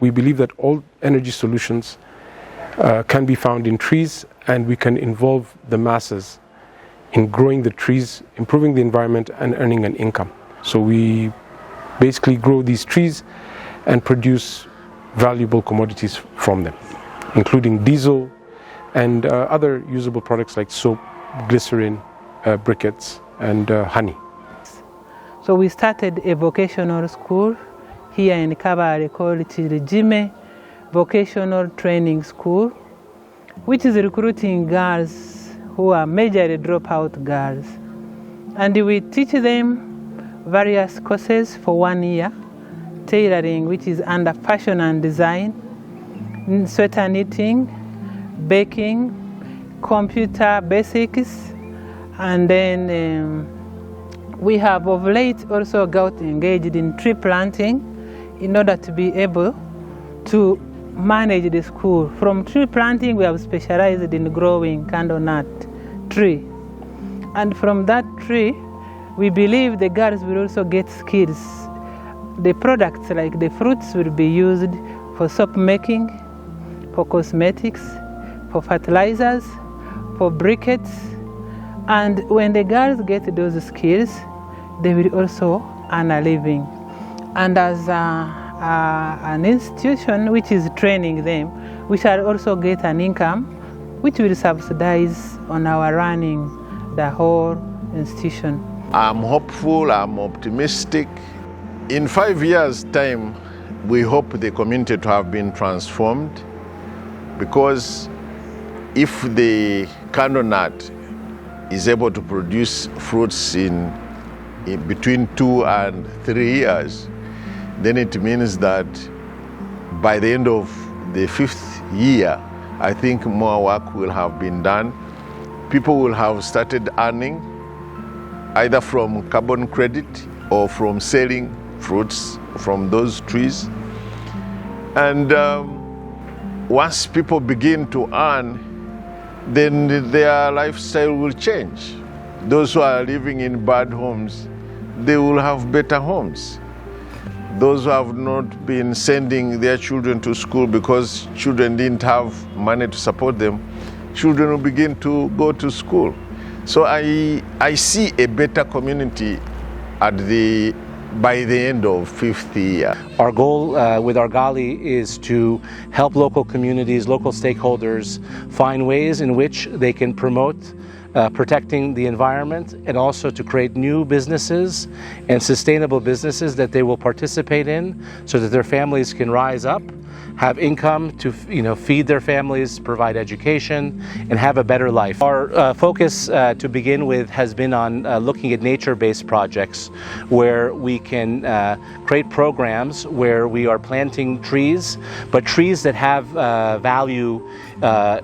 We believe that all energy solutions can be found in trees, and we can involve the masses in growing the trees, improving the environment, and earning an income. So we basically grow these trees and produce valuable commodities from them, including diesel and other usable products like soap, glycerin, briquettes, and honey. So we started a vocational school here in Kabale called Chirijime Vocational Training School, which is recruiting girls who are majorly dropout girls. And we teach them various courses for 1 year, tailoring, which is under fashion and design, sweater knitting, baking, computer basics, and then we have of late also got engaged in tree planting in order to be able to manage the school. From tree planting, we have specialized in growing candlenut tree. And from that tree, we believe the girls will also get skills. The products, like the fruits, will be used for soap making, for cosmetics, for fertilizers, for briquettes. And when the girls get those skills, they will also earn a living. And as an institution which is training them, we shall also get an income which will subsidize on our running the whole institution. I'm hopeful, I'm optimistic. In 5 years' time, we hope the community to have been transformed, because if the candlenut is able to produce fruits in between 2 and 3 years, then it means that by the end of the 5th year, I think more work will have been done. People will have started earning either from carbon credit or from selling fruits from those trees. And once people begin to earn, then their lifestyle will change. Those who are living in bad homes, they will have better homes. Those who have not been sending their children to school because children didn't have money to support them, children will begin to go to school. So I see a better community by the end of 5th year. Our goal with Argali is to help local communities, local stakeholders find ways in which they can promote protecting the environment, and also to create new businesses and sustainable businesses that they will participate in, so that their families can rise up, have income to feed their families, provide education, and have a better life. Our focus to begin with has been on looking at nature-based projects where we can create programs where we are planting trees, but trees that have value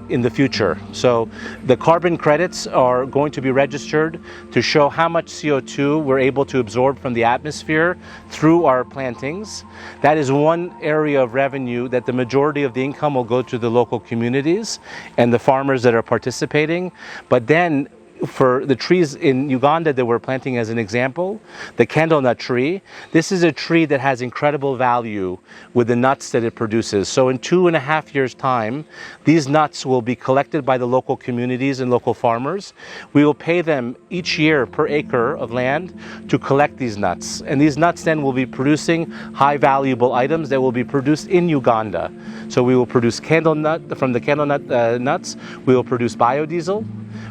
in the future. So the carbon credits are going to be registered to show how much CO2 we're able to absorb from the atmosphere through our plantings. That is one area of revenue that the majority of the income will go to the local communities and the farmers that are participating. But then for the trees in Uganda that we're planting as an example, the candlenut tree, this is a tree that has incredible value with the nuts that it produces. So in 2.5 years' time, these nuts will be collected by the local communities and local farmers. We will pay them each year per acre of land to collect these nuts. And these nuts then will be producing high valuable items that will be produced in Uganda. So we will produce candlenut, from the candlenut nuts, we will produce biodiesel.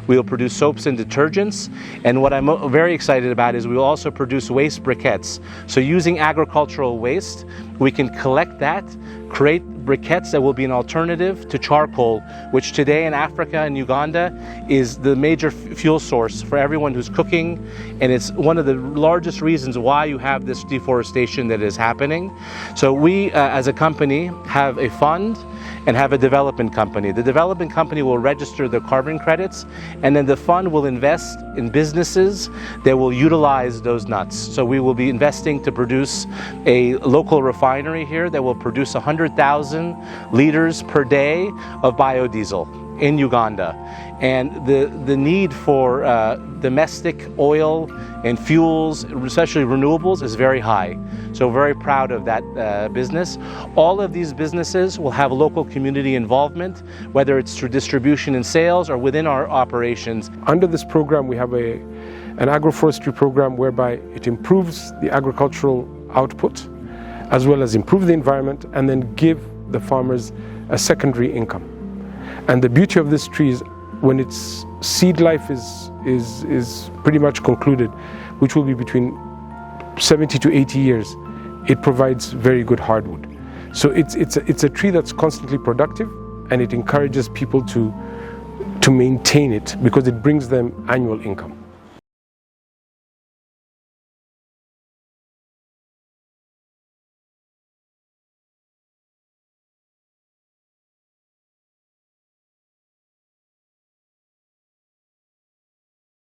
We will produce soaps and detergents, and what I'm very excited about is we will also produce waste briquettes. So using agricultural waste, we can collect that, create briquettes that will be an alternative to charcoal, which today in Africa and Uganda is the major fuel source for everyone who's cooking, and it's one of the largest reasons why you have this deforestation that is happening. So we as a company have a fund and have a development company. The development company will register the carbon credits, and then the fund will invest in businesses that will utilize those nuts. So we will be investing to produce a local refinery here that will produce 100,000 liters per day of biodiesel in Uganda. And the need for domestic oil and fuels, especially renewables, is very high. So very proud of that business. All of these businesses will have local community involvement, whether it's through distribution and sales or within our operations. Under this program, we have an agroforestry program whereby it improves the agricultural output as well as improve the environment and then give the farmers a secondary income. And the beauty of this tree is when its seed life is pretty much concluded, which will be between 70 to 80 years, it provides very good hardwood. So it's a tree that's constantly productive, and it encourages people to maintain it because it brings them annual income.